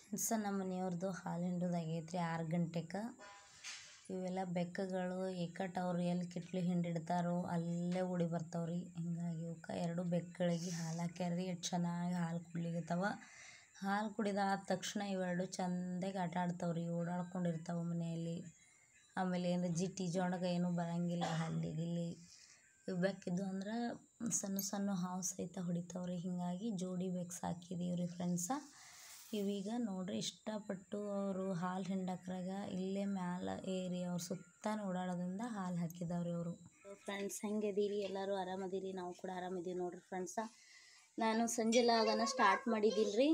Friends ನಮ್ಮ ಮನೆಯವ್ರದ್ದು ಹಾಲು ಹಿಂಡೋದಾಗೈತ್ರಿ 6 ಗಂಟೆಗೆ. ಇವೆಲ್ಲ ಬೆಕ್ಕಗಳು ಏಕಟ್ ಅವ್ರು ಎಲ್ಲಿ ಕಿಟ್ಲಿ ಹಿಂಡಿಡ್ತಾರೋ ಅಲ್ಲೇ ಓಡಿ ಬರ್ತಾವ್ರಿ. ಹಿಂಗಾಗಿ ಇವಕ್ಕೆ 2 ಬೆಕ್ಕಗಳಿಗೆ ಹಾಲು ಹಾಕ್ಯಾರ್ರಿ. ಎಷ್ಟು ಚೆನ್ನಾಗಿ ಹಾಲು ಕುಡ್ಲಿಕತ್ತಾವ. ಹಾಲು ಕುಡಿದಾದ ತಕ್ಷಣ ಇವೆರಡು ಚಂದಾಗಿ ಆಟ ಆಡ್ತಾವ್ರಿ, ಓಡಾಡ್ಕೊಂಡಿರ್ತಾವೆ ಮನೆಯಲ್ಲಿ. ಆಮೇಲೆ ಏನು ಜಿಟ್ಟಿ ಜೊಣಗ ಏನೂ ಬರಂಗಿಲ್ಲ ಹಲ್ಲಿಗಿಲ್ಲಿ. ಇವು ಬೆಕ್ಕಿದ್ದು ಅಂದ್ರೆ ಸಣ್ಣ ಸಣ್ಣ ಹಾವು ಸಹಿತ ಹೊಡಿತಾವ್ರಿ. ಹೀಗಾಗಿ ಜೋಡಿ ಬೆಕ್ಕು ಸಾಕಿದೀವ್ರಿ ಫ್ರೆಂಡ್ಸ. ಇವೀಗ ನೋಡ್ರಿ ಇಷ್ಟಪಟ್ಟು ಅವರು ಹಾಲು ಹಿಂಡಕ್ರಾಗ ಇಲ್ಲೇ ಮ್ಯಾಲೆ ಏರಿ ಅವ್ರು ಸುತ್ತ ಓಡಾಡೋದ್ರಿಂದ ಹಾಲು ಹಾಕಿದವ್ರಿ ಅವರು. ಫ್ರೆಂಡ್ಸ್ ಹೆಂಗಿದೀರಿ? ಎಲ್ಲರೂ ಆರಾಮದಿರಿ? ನಾವು ಕೂಡ ಆರಾಮಿದ್ದೀವಿ ನೋಡ್ರಿ ಫ್ರೆಂಡ್ಸ. ನಾನು ಸಂಜೆಲಾಗನ ಸ್ಟಾರ್ಟ್ ಮಾಡಿದ್ದಿಲ್ರಿ.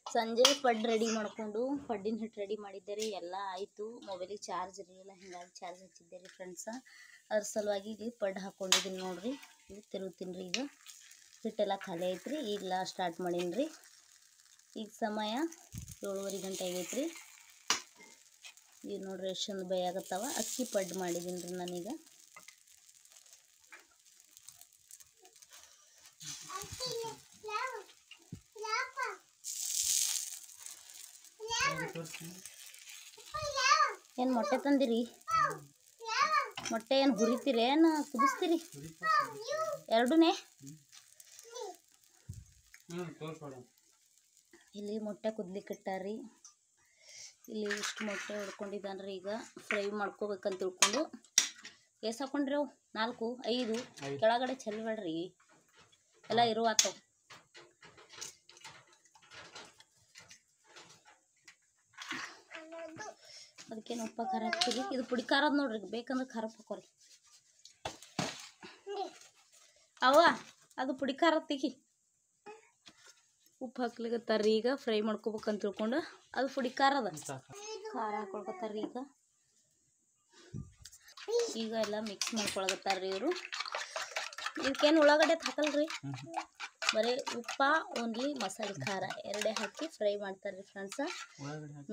ಸಂಜೆ ಪಡ್ಡು ರೆಡಿ ಮಾಡಿಕೊಂಡು ಪಡ್ಡಿನ ಹಿಟ್ಟು ರೆಡಿ ಮಾಡಿದ್ದೆ ರೀ. ಎಲ್ಲ ಆಯಿತು. ಮೊಬೈಲಿಗೆ ಚಾರ್ಜ್ ಇರಲಿಲ್ಲ, ಹೀಗಾಗಿ ಚಾರ್ಜ್ ಹಚ್ಚಿದ್ದೆ ರೀ ಫ್ರೆಂಡ್ಸ. ಅದ್ರ ಸಲುವಾಗಿ ಈಗ ಪಡ್ಡು ಹಾಕ್ಕೊಂಡಿದ್ದೀನಿ ನೋಡ್ರಿ. ಇದು ತಿರುಗ್ತೀನಿ ರೀ. ಈಗ ಹಿಟ್ಟೆಲ್ಲ ಖಾಲಿ ಐತ್ರಿ. ಈಗಲ ಸ್ಟಾರ್ಟ್ ಮಾಡೀನಿ ರೀ. ಈಗ ಸಮಯ 7:30 ಗಂಟೆ ಆಗೈತ್ರಿ. ಈಗ ನೋಡ್ರಿ ಎಷ್ಟು ಚಂದ ಬೇಯಾಗತ್ತವ. ಅಕ್ಕಿ ಪಡ್ಡು ಮಾಡಿದ್ದೀನಿ ರೀ ನಾನೀಗ. ಏನು ಮೊಟ್ಟೆ ತಂದಿರಿ? ಮೊಟ್ಟೆ ಏನು ಹುರಿತೀರಿ ಏನು ಕುದಿಸ್ತೀರಿ? ಎರಡೂನೇ? ಇಲ್ಲಿ ಮೊಟ್ಟೆ ಕುದ್ಲಿಕ್ಕೆ ಇಟ್ಟಾರ್ರಿ. ಇಲ್ಲಿ ಇಷ್ಟು ಮೊಟ್ಟೆ ಹೊಡ್ಕೊಂಡಿದ್ದಾನ್ರಿ. ಈಗ ಫ್ರೈ ಮಾಡ್ಕೋಬೇಕಂತ ತಿಳ್ಕೊಂಡು ಎಷ್ಟು ಹಾಕೊಂಡ್ರಿ? ಅವು 4 5 ಕೆಳಗಡೆ ಚೆಲ್ಲಬೇಡ್ರಿ, ಎಲ್ಲ ಇರುವಾತವು. ಅದಕ್ಕೇನು ಉಪ್ಪ ಖಾರ ಹಾಕ್ತೀರಿ? ಇದು ಪುಡಿ ಖಾರದ ನೋಡ್ರಿ. ಬೇಕಂದ್ರೆ ಖಾರ ಹಾಕೋರಿ. ಅವ ಅದು ಪುಡಿ ಖಾರ ತೆಗಿ. ಉಪ್ಪು ಹಾಕ್ಲಿಕತ್ತಾರ್ರಿ. ಈಗ ಫ್ರೈ ಮಾಡ್ಕೋಬೇಕಂತ ತಿಳ್ಕೊಂಡು ಅದು ಪುಡಿ ಖಾರ ಅದ. ಖಾರ ಹಾಕೊಳ್ಕತ್ತಾರ್ರಿ. ಈಗ ಎಲ್ಲ ಮಿಕ್ಸ್ ಮಾಡ್ಕೊಳಕತ್ತಾರ್ರಿ ಇವರು. ಇದಕ್ಕೇನು ಉಳ್ಳಾಗಡ್ಡೆ ಹಾಕಲ್ರಿ, ಬರೀ ಉಪ್ಪ ಓನ್ಲಿ ಮಸಾಲೆ ಖಾರ ಎರಡೇ ಹಾಕಿ ಫ್ರೈ ಮಾಡ್ತಾರ್ರಿ ಫ್ರೆಂಡ್ಸ.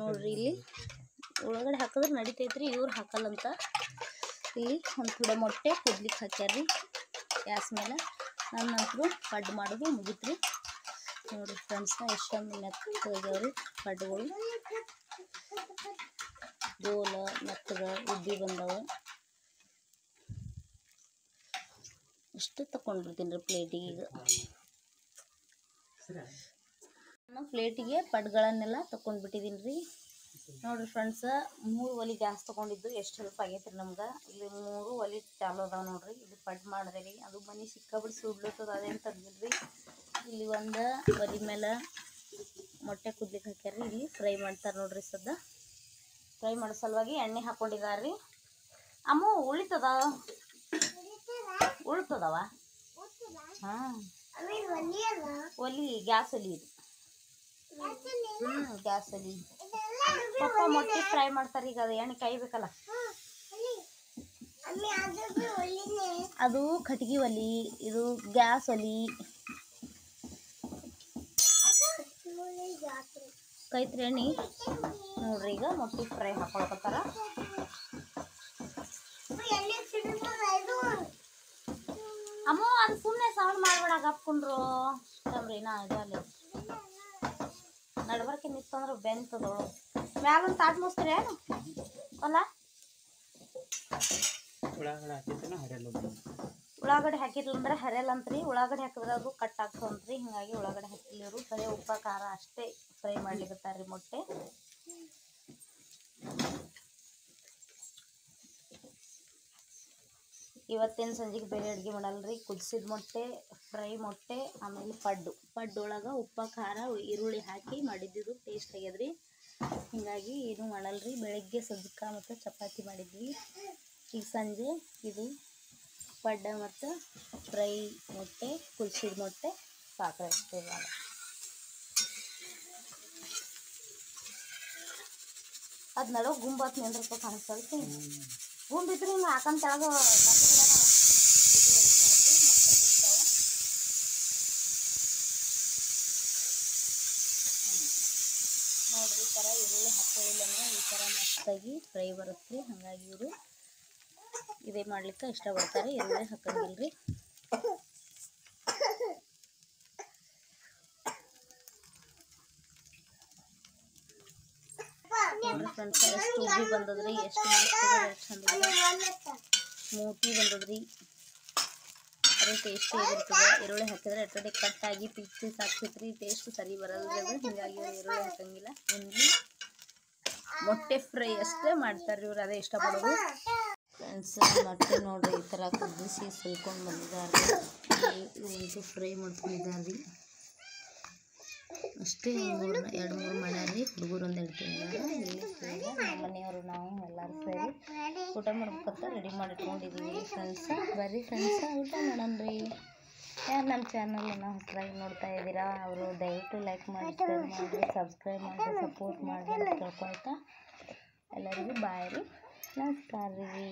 ನೋಡ್ರಿ ಇಲ್ಲಿ ಉಳ್ಳಾಗಡ್ಡೆ ಹಾಕಿದ್ರೆ ನಡಿತೈತ್ರಿ, ಇವ್ರು ಹಾಕಲ್ಲಂತ. ಇಲ್ಲಿ ಒಂದು ಕೂಡ ಮೊಟ್ಟೆ ಕುದ್ಲಿಕ್ಕೆ ಹಾಕ್ಯಾರ್ರಿ ಗ್ಯಾಸ್ ಮೇಲೆ. ನನ್ನಂತರೂ ಪಡ್ಡು ಮಾಡೋದು ಮುಗಿತ್ರಿ. ನೋಡ್ರಿ ಫ್ರೆಂಡ್ಸ ಎಷ್ಟು ಮೆತ್ತಗಾಗ್ಯಾವ್ರಿ ಪಡ್ಡುಗಳು. ಗೋಲ ಮೆತ್ತಗ ಉದ್ದಿ ಬಂದವ. ಇಷ್ಟು ತಗೊಂಡ್ಬಿಡ್ತೀನಿ ರೀ ಪ್ಲೇಟಿಗೆ. ಈಗ ನಾನು ಪ್ಲೇಟಿಗೆ ಪಡ್ಡುಗಳನ್ನೆಲ್ಲ ತಗೊಂಡ್ಬಿಟ್ಟಿದ್ದೀನಿ ರೀ. ನೋಡ್ರಿ ಫ್ರೆಂಡ್ಸ 3 ಒಲೆ ಗ್ಯಾಸ್ ತೊಗೊಂಡಿದ್ದು ಎಷ್ಟು ಹೆಲ್ಪ್ ಆಗೈತೆ ರೀ ನಮ್ಗೆ. ಇಲ್ಲಿ 3 ಒಲೆ ಚಾಲು ಅದಾವೆ ನೋಡ್ರಿ. ಇಲ್ಲಿ ಪಡ್ಡು ಮಾಡಿದೆ ರೀ. ಅದು ಮನೆ ಸಿಕ್ಕಾಬಿಟ್ಟು ಸುಡ್ಲತ್ತದ, ಅದೇನು ತೆಗ್ದಿಲ್ರಿ. ಇಲ್ಲಿ ಒಂದು ಒಲೆ ಮೇಲೆ ಮೊಟ್ಟೆ ಕುದ್ಲಿಕ್ಕೆ ಹಾಕ್ಯಾರ್ರಿ. ಇಲ್ಲಿ ಫ್ರೈ ಮಾಡ್ತಾರೆ ನೋಡ್ರಿ. ಸದ್ದ ಫ್ರೈ ಮಾಡೋ ಸಲುವಾಗಿ ಎಣ್ಣೆ ಹಾಕ್ಕೊಂಡಿದ್ದಾರೆ. ಅಮ್ಮ ಉಳಿತದವ. ಹಾಂ, ಒಲಿ ಗ್ಯಾಸ್ ಒಲಿ ಇದು. ಗ್ಯಾಸ್ ಒಲಿ. ಪಪ್ಪ ಮೊಟ್ಟೆ ಫ್ರೈ ಮಾಡ್ತಾರೆ. ಈಗ ಅದು ಎಣ್ಣೆ ಕಾಯ್ಬೇಕಲ್ಲ. ಅದು ಕಟ್ಗೆ ಒಲಿ, ಇದು ಗ್ಯಾಸ್ ಒಲಿ. ಕೈತ್ರಿ ಎಣ್ಣೆ ನೋಡ್ರಿ. ಈಗ ಮೊಟ್ಟೆ ಫ್ರೈ ಹಾಕೊಳಕತ್ತಾರ. ಅಮ್ಮ ಅದು ಸುಮ್ಮನೆ ಸೌಂಡ್ ಮಾಡಬೇಡ, ಗಪ್ಕೊಂಡ್ರು ತಮ್ರಿ. ನಾ ಇದು ಅಲ್ಲಿ ನಡ್ಬರ್ಕೆ ನಿಂತಂದ್ರೆ ಬೆಂತದವಳು. ಮ್ಯಾಲೊಂದು ತಾಟ್ ಮುಸ್ತೀರಿ ಏನು ಅಲ್ಲ? ಉಳ್ಳಾಗಡ್ಡೆ ಹಾಕಿರ್ಲ ಅಂದ್ರೆ ಹರಿಯಲ್ಲ ಅಂತ್ರಿ. ಉಳ್ಳಾಗಡ್ಡೆ ಹಾಕಿದ್ರೆ ಅದು ಕಟ್ ಆಗ್ತವಂತ್ರಿ. ಹಿಂಗಾಗಿ ಉಳ್ಳಾಗಡ್ಡೆ ಹಾಕಿಲ್ಲ ಇವರು. ಬರೀ ಉಪ್ಪ ಖಾರ ಅಷ್ಟೇ ಫ್ರೈ ಮಾಡ್ಲಿಕತ್ತಾರ್ರಿ ಮೊಟ್ಟೆ. ಇವತ್ತೇನು ಸಂಜೆಗೆ ಬೇರೆ ಅಡುಗೆ ಮಾಡಲ್ರಿ. ಕುದಿಸಿದ ಮೊಟ್ಟೆ, ಫ್ರೈ ಮೊಟ್ಟೆ, ಆಮೇಲೆ ಪಡ್ಡು ಒಳಗೆ ಉಪ್ಪ ಖಾರ ಈರುಳ್ಳಿ ಹಾಕಿ ಮಾಡಿದ್ದು ಟೇಸ್ಟ್ ಆಗ್ಯದ್ರಿ. ಹೀಗಾಗಿ ಏನೂ ಮಾಡಲ್ರಿ. ಬೆಳಗ್ಗೆ ಸಜ್ಜಕ ಮತ್ತು ಚಪಾತಿ ಮಾಡಿದ್ವಿ. ಈಗ ಸಂಜೆ ಇದು ಪಡ್ಡು ಮತ್ತು ಫ್ರೈ ಮೊಟ್ಟೆ, ಕುದಿಸಿದ ಮೊಟ್ಟೆ ಸಾಕ್ರೆ ಅಷ್ಟೇ. ಇವಾಗ ಅದು ನಡೋ ಗುಂಬತ್ತು ನಿಂದ್ರಪ್ಪ ಕಾಣಿಸ್ತಲ್ರಿ. ಗುಂಬಿದ್ರೆ ಹಿಂಗೆ ಹಾಕಂತ ತೆಳಗ ನೋಡ್ರಿ. ಈ ಥರ ಈರುಳ್ಳಿ ಹಾಕೊಳ್ಳಿಲ್ಲ ಅಂದ್ರೆ ಈ ಥರ ಮಸ್ತಾಗಿ ಫ್ರೈ ಬರುತ್ತೆ. ಹಾಗಾಗಿ ಇವರು ಇದೇ ಮಾಡ್ಲಿಕ್ಕೆ ಇಷ್ಟಪಡ್ತಾರೆ. ಈರುಳ್ಳಿ ಹಾಕಂಗಿಲ್ರಿ. ನೋಡ್ರಿ ಫ್ರೆಂಡ್ಸ್ ಎಷ್ಟು ಉಬ್ಬಿ ಬಂದದ್ರಿ, ಎಷ್ಟು ಚಂದ ಸ್ಮೂತಿ ಬಂದದ್ರಿ. ಅದೇ ಟೇಸ್ಟಿ ಆಗಿರ್ತದೆ. ಈರುಳ್ಳಿ ಹಾಕಿದ್ರೆ ಅಟ್ಟಡೆ ಕಟ್ ಆಗಿ ಪೀಸ್ ಹಾಕ್ತೈತ್ರಿ, ಟೇಸ್ಟ್ ಸರಿ ಬರೋದಿಲ್ಲ. ಹಿಂಗಾಗಿ ಈರುಳ್ಳಿ ಹಾಕಂಗಿಲ್ಲ. ಓನ್ಲಿ ಮೊಟ್ಟೆ ಫ್ರೈ ಅಷ್ಟೇ ಮಾಡ್ತಾರೆ ಇವ್ರು, ಅದೇ ಇಷ್ಟಪಡೋದು. ಫ್ರೆಂಡ್ಸ್ ಮೊಟ್ಟೆ ನೋಡ್ರಿ ಈ ಥರ ಕುದಿಸಿ ಸುಲ್ಕೊಂಡು ಬಂದಿದ್ದಾರೆ. ಇದು ಫ್ರೈ ಮಾಡ್ಕೊಂಡಿದ್ದಾರೆ ಅಷ್ಟೇ. 2-3 ಮಾಡ್ಯಾರ್ರಿ. ಹುಡುಗರು ಒಂದು ಹೇಳ್ತಿದ್ದಾರೆ. ನಮ್ಮ ಮನೆಯವರು ನಾವು ಎಲ್ಲರೂ ಸೇರಿ ಊಟ ಮಾಡ್ಬೇಕಂತ ರೆಡಿ ಮಾಡಿ ಇಟ್ಕೊಂಡಿದ್ದೀವಿ ಫ್ರೆಂಡ್ಸ. ಬರ್ರಿ ಫ್ರೆಂಡ್ಸ ಊಟ ಮಾಡೋಣ್ರಿ. ಯಾರು ನಮ್ಮ ಚಾನಲನ್ನು ಹೊಸದಾಗಿ ನೋಡ್ತಾ ಇದ್ದೀರಾ ಅವರು ದಯವಿಟ್ಟು ಲೈಕ್ ಮಾಡಿ, ಶೇರ್ ಮಾಡಿ, ಸಬ್ಸ್ಕ್ರೈಬ್ ಮಾಡಿ, ಸಪೋರ್ಟ್ ಮಾಡಿ ಅಂತ ಕೇಳ್ಕೊಳ್ತಾ ಎಲ್ಲರಿಗೂ ಬಾಯ್ ರೀ. ನಮಸ್ಕಾರ ರೀ.